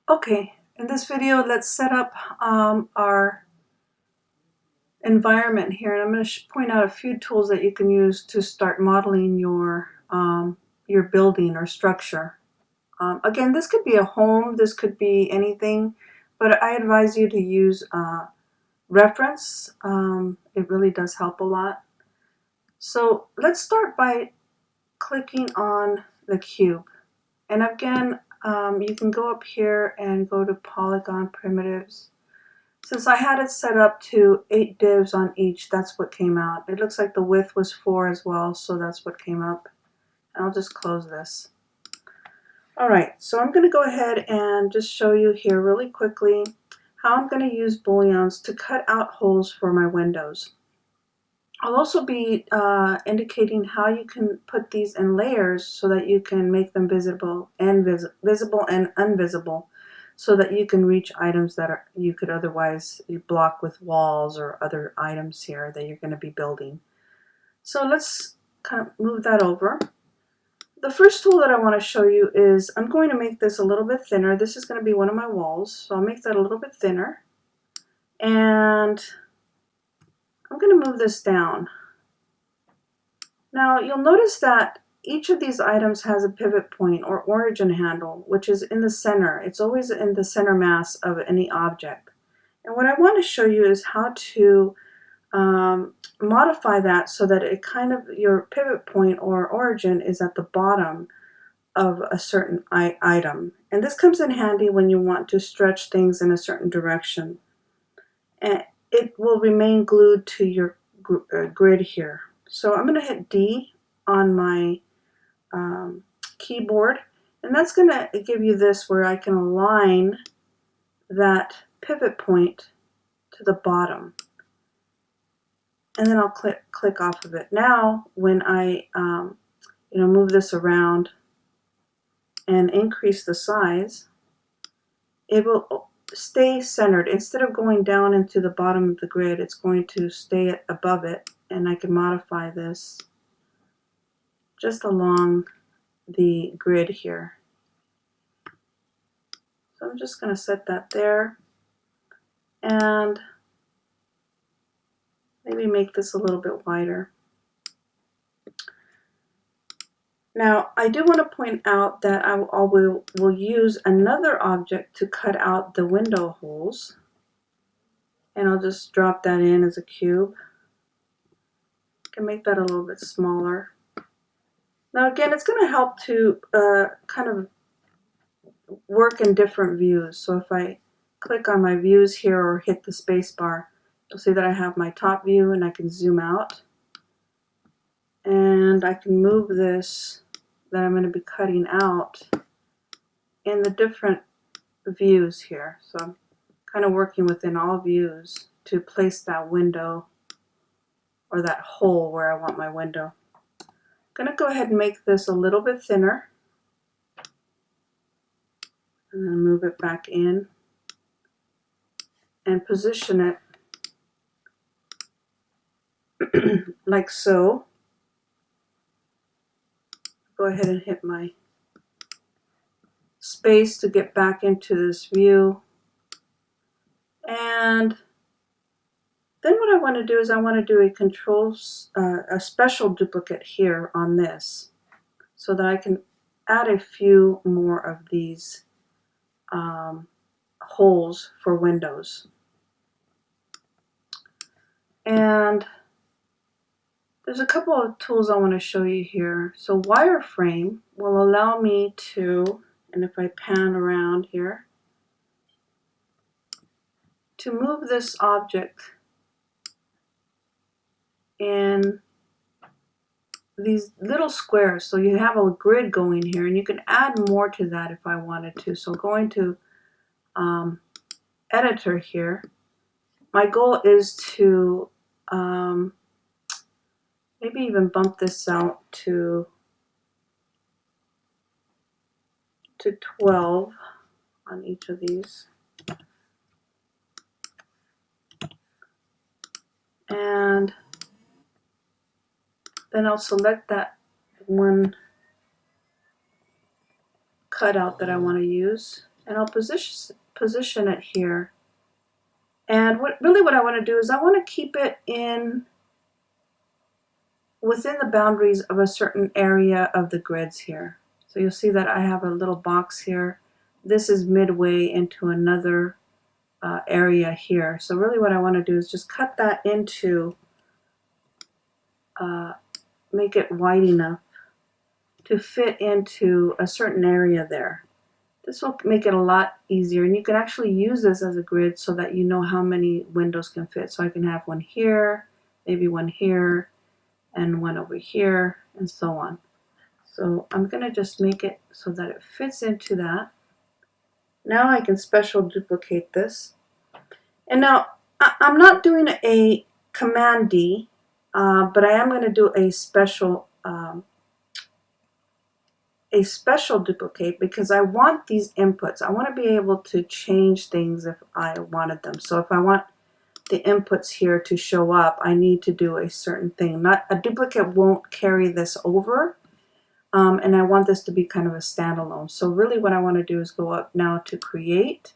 Okay, in this video, let's set up our environment here, and I'm going to point out a few tools that you can use to start modeling your building or structure. Again, this could be a home, this could be anything, but I advise you to use reference. It really does help a lot. So let's start by clicking on the cube. And again, you can go up here and go to Polygon Primitives. Since I had it set up to 8 divs on each, that's what came out. It looks like the width was 4 as well, so that's what came up. And I'll just close this. Alright, so I'm going to go ahead and just show you here really quickly how I'm going to use booleans to cut out holes for my windows. I'll also be indicating how you can put these in layers so that you can make them visible and invisible, so that you can reach items that you could otherwise block with walls or other items here that you're going to be building. So let's kind of move that over. The first tool that I want to show you is I'm going to make this a little bit thinner. This is going to be one of my walls, so I'll make that a little bit thinner. And I'm going to move this down. Now you'll notice that each of these items has a pivot point or origin handle, which is in the center. It's always in the center mass of any object. And what I want to show you is how to modify that so that it your pivot point or origin is at the bottom of a certain item. And this comes in handy when you want to stretch things in a certain direction. And it will remain glued to your grid here. So I'm going to hit D on my keyboard, and that's going to give you this where I can align that pivot point to the bottom. And then I'll click off of it. Now when I move this around and increase the size, it will stay centered. Instead of going down into the bottom of the grid, it's going to stay above it, and I can modify this just along the grid here. So I'm just going to set that there and maybe make this a little bit wider. Now, I do want to point out that I will use another object to cut out the window holes. And I'll just drop that in as a cube. I can make that a little bit smaller. Now again, it's going to help to kind of work in different views. So if I click on my views here or hit the space bar, you'll see that I have my top view, and I can zoom out. And I can move this that I'm going to be cutting out in the different views here. So I'm kind of working within all views to place that window or that hole where I want my window. I'm going to go ahead and make this a little bit thinner and then move it back in and position it like so. Go ahead and hit my space to get back into this view. And then what I want to do is I want to do a special duplicate here on this so that I can add a few more of these holes for windows. And there's a couple of tools I want to show you here. So wireframe will allow me to, and if I pan around here, to move this object in these little squares. So you have a grid going here, and you can add more to that if I wanted to. So going to editor here, my goal is to maybe even bump this out to 12 on each of these. And then I'll select that one cutout that I want to use. and I'll position it here. And what I want to do is I want to keep it within the boundaries of a certain area of the grids here. So you'll see that I have a little box here. This is midway into another area here. So really what I want to do is just cut that into, make it wide enough to fit into a certain area there. This will make it a lot easier, and you can actually use this as a grid so that you know how many windows can fit. So I can have one here, maybe one here, and one over here, and so on. So I'm going to just make it so that it fits into that. Now I can special duplicate this. And now I'm not doing a Command D, but I am going to do a special duplicate because I want these inputs. I want to be able to change things if I wanted them. So if I want the inputs here to show up, I need to do a certain thing. Not a duplicate won't carry this over, and I want this to be kind of a standalone. So really what I want to do is go up now to Create,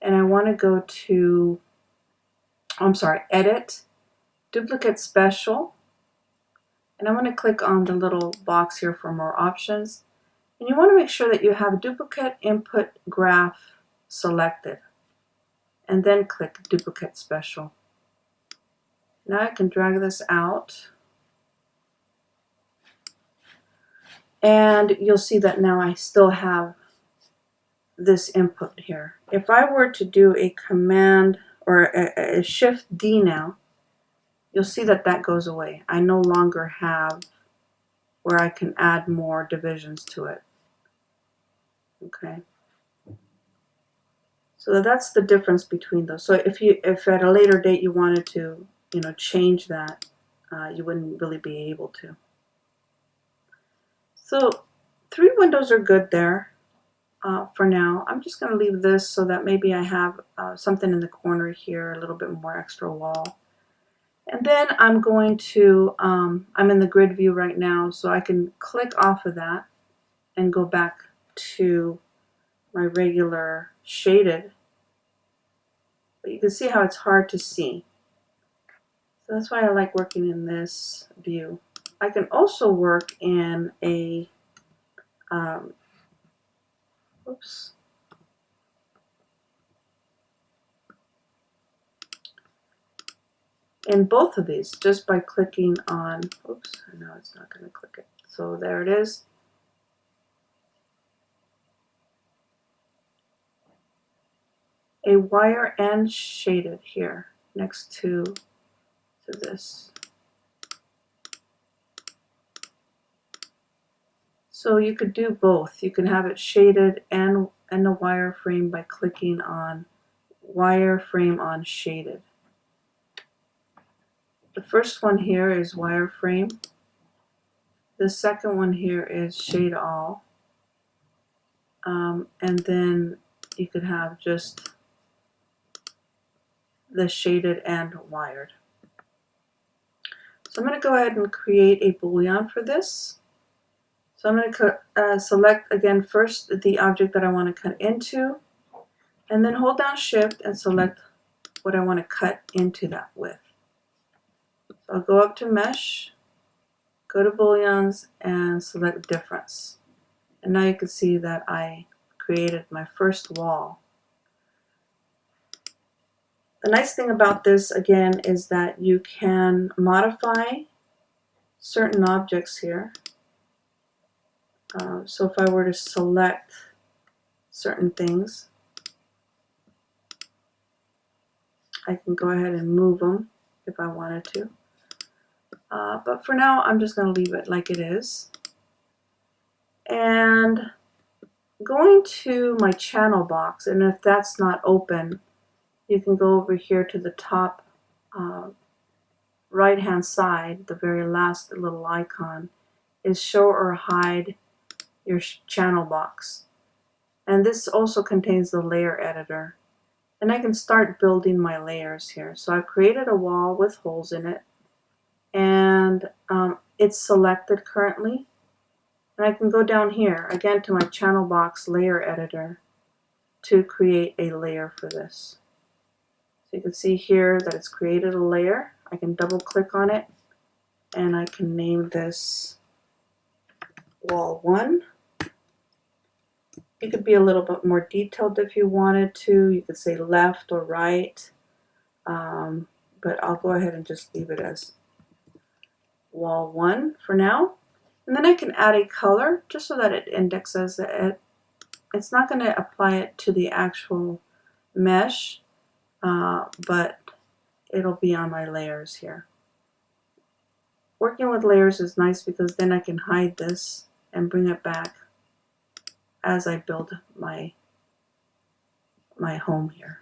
and I want to go to, Edit, Duplicate Special, and I'm going to click on the little box here for more options. And you want to make sure that you have Duplicate Input Graph selected, and then click Duplicate Special. Now I can drag this out, and you'll see that now I still have this input here. If I were to do a Command or a Shift D now, you'll see that that goes away. I no longer have where I can add more divisions to it. Okay. So that's the difference between those. So if at a later date you wanted to, change that, you wouldn't really be able to. So 3 windows are good there for now. I'm just going to leave this so that maybe I have something in the corner here, a little bit more extra wall. And then I'm going to, I'm in the grid view right now, so I can click off of that and go back to my regular shaded. But you can see how it's hard to see. So that's why I like working in this view. I can also work in a, in both of these just by clicking on, no, it's not going to click it. So there it is. A wire and shaded here next to this. So you could do both. You can have it shaded and a wireframe by clicking on wireframe on shaded. The first one here is wireframe. The second one here is shade all. And then you could have just the shaded and wired. So I'm going to go ahead and create a boolean for this. So I'm going to select again first the object that I want to cut into, and then hold down Shift and select what I want to cut into that with. So I'll go up to Mesh, go to Booleans, and select Difference. And now you can see that I created my first wall. The nice thing about this, again, is that you can modify certain objects here. So if I were to select certain things, I can go ahead and move them if I wanted to. But for now, I'm just going to leave it like it is. And going to my channel box, and if that's not open, you can go over here to the top right hand side. The very last little icon is show or hide your channel box, and this also contains the layer editor, and I can start building my layers here. So I've created a wall with holes in it, and it's selected currently, and I can go down here again to my channel box layer editor, to create a layer for this. So you can see here that it's created a layer. I can double click on it and I can name this wall 1. You could be a little bit more detailed if you wanted to. You could say left or right, but I'll go ahead and just leave it as wall 1 for now. And then I can add a color just so that it indexes it. It's not going to apply it to the actual mesh, but it'll be on my layers here. Working with layers is nice because then I can hide this and bring it back as I build my home here.